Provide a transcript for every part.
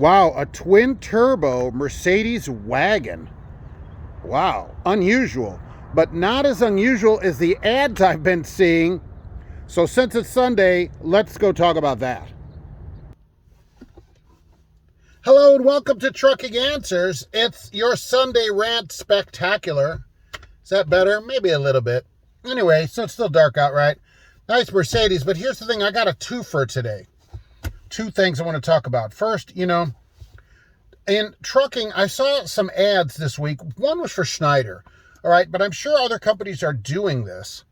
Wow, a twin turbo Mercedes wagon. Wow, unusual, but not as unusual as the ads I've been seeing. So since it's Sunday, let's go talk about that. Hello and welcome to Trucking Answers. It's your Sunday rant spectacular. Is that better? Maybe a little bit. Anyway, so it's still dark out, right? Nice Mercedes, but here's the thing. I got a twofer today. Two things I want to talk about. First, in trucking, I saw some ads this week. One was for Schneider, all right? But I'm sure other companies are doing this.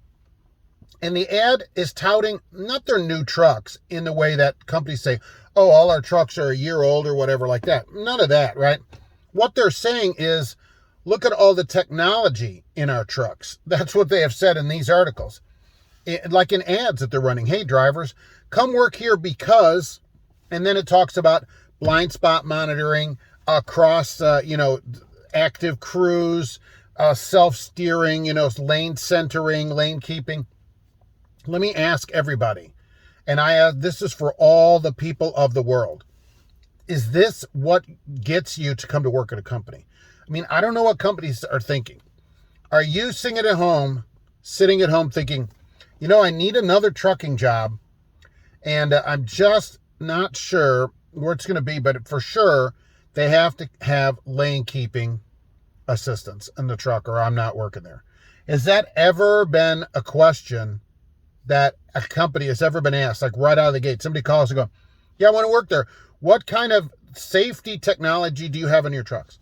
And the ad is touting not their new trucks in the way that companies say, oh, all our trucks are a year old or whatever like that. None of that, right? What they're saying is, look at all the technology in our trucks. That's what they have said in these articles. Like in ads that they're running. Hey, drivers, come work here because, and then it talks about blind spot monitoring, across, active cruise, self-steering, lane centering, lane keeping. Let me ask everybody, and this is for all the people of the world. Is this what gets you to come to work at a company? I mean, I don't know what companies are thinking. Are you sitting at home thinking, I need another trucking job, and I'm just not sure where it's going to be, but for sure, they have to have lane keeping assistance in the truck or I'm not working there. Has that ever been a question that a company has ever been asked, like right out of the gate? Somebody calls and go, yeah, I want to work there. What kind of safety technology do you have in your trucks?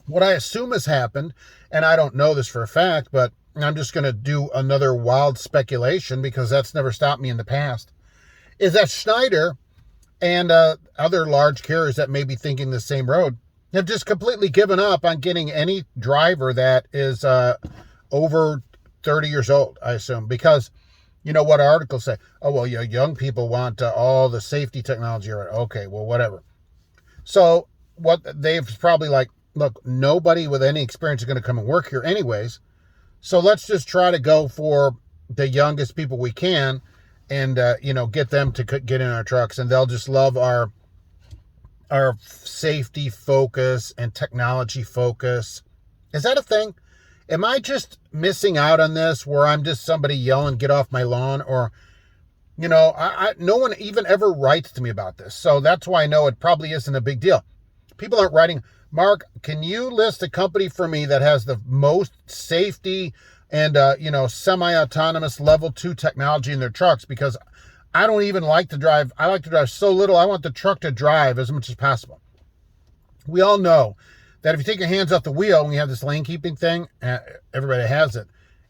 What I assume has happened, and I don't know this for a fact, but I'm just going to do another wild speculation because that's never stopped me in the past, is that Schneider and other large carriers that may be thinking the same road have just completely given up on getting any driver that is over 30 years old, I assume, because what articles say, oh, well, young people want all the safety technology. Right? Okay, well, whatever. So what they've probably like, look, nobody with any experience is going to come and work here anyways. So let's just try to go for the youngest people we can and, get them to get in our trucks, and they'll just love our safety focus and technology focus. Is that a thing? Am I just missing out on this where I'm just somebody yelling, get off my lawn? Or, no one even ever writes to me about this. So that's why I know it probably isn't a big deal. People aren't writing, Mark, can you list a company for me that has the most safety and, semi-autonomous level 2 technology in their trucks? Because I don't even like to drive. I like to drive so little. I want the truck to drive as much as possible. We all know that if you take your hands off the wheel and you have this lane keeping thing, everybody has it,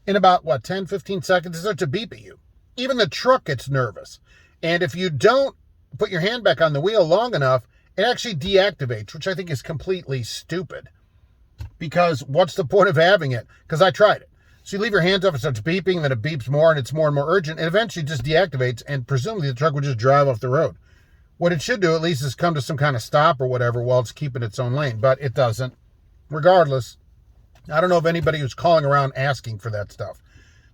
in about, 10, 15 seconds, it starts to beep at you. Even the truck gets nervous. And if you don't put your hand back on the wheel long enough, it actually deactivates, which I think is completely stupid. Because what's the point of having it? Because I tried it. So you leave your hands off, it starts beeping, then it beeps more, and it's more and more urgent, and eventually it just deactivates, and presumably the truck would just drive off the road. What it should do, at least, is come to some kind of stop or whatever while it's keeping its own lane, but it doesn't. Regardless, I don't know of anybody who's calling around asking for that stuff.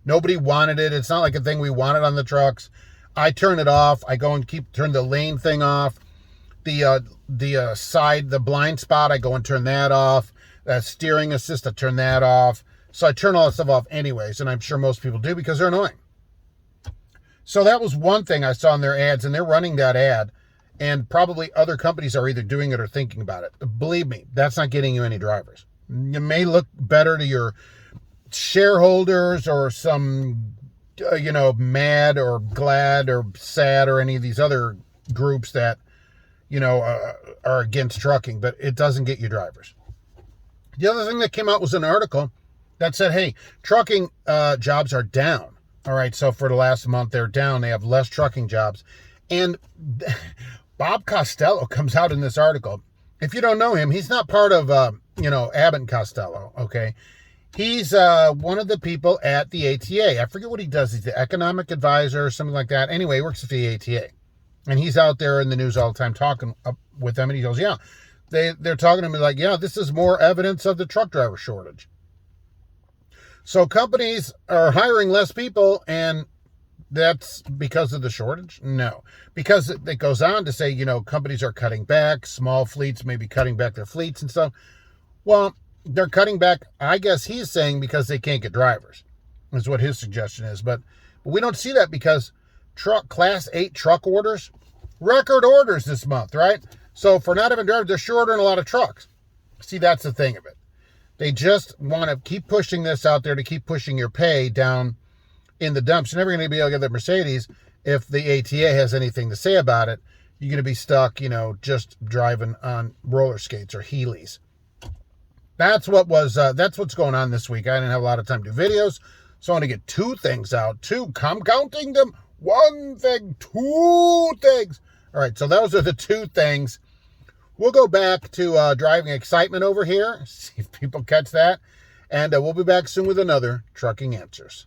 Nobody wanted it. It's not like a thing we wanted on the trucks. I turn it off. I go and turn the lane thing off. The blind spot, I go and turn that off. Steering assist, I turn that off. So I turn all that stuff off anyways, and I'm sure most people do because they're annoying. So that was one thing I saw in their ads, and they're running that ad, and probably other companies are either doing it or thinking about it. Believe me, that's not getting you any drivers. It may look better to your shareholders or some, mad or glad or sad or any of these other groups that, are against trucking, but it doesn't get you drivers. The other thing that came out was an article that said, hey, trucking jobs are down. All right, so for the last month, they're down. They have less trucking jobs. And Bob Costello comes out in this article. If you don't know him, he's not part of, Abbott and Costello, okay? He's one of the people at the ATA. I forget what he does. He's the economic advisor or something like that. Anyway, he works at the ATA. And he's out there in the news all the time talking with them. And he goes, yeah, they're talking to me like, yeah, this is more evidence of the truck driver shortage. So companies are hiring less people and that's because of the shortage? No. Because it goes on to say, you know, companies are cutting back, small fleets may be cutting back their fleets and stuff. Well, they're cutting back, I guess he's saying, because they can't get drivers, is what his suggestion is. But we don't see that because Class 8 truck orders, record orders this month, right? So for not having drivers, they're sure ordering a lot of trucks. See, that's the thing of it. They just want to keep pushing this out there to keep pushing your pay down in the dumps. You're never going to be able to get that Mercedes if the ATA has anything to say about it. You're going to be stuck, you know, just driving on roller skates or Heelys. That's what's going on this week. I didn't have a lot of time to do videos, so I want to get two things out. I'm counting them. One thing, two things. All right, so those are the two things. We'll go back to driving excitement over here, see if people catch that. And we'll be back soon with another Trucking Answers.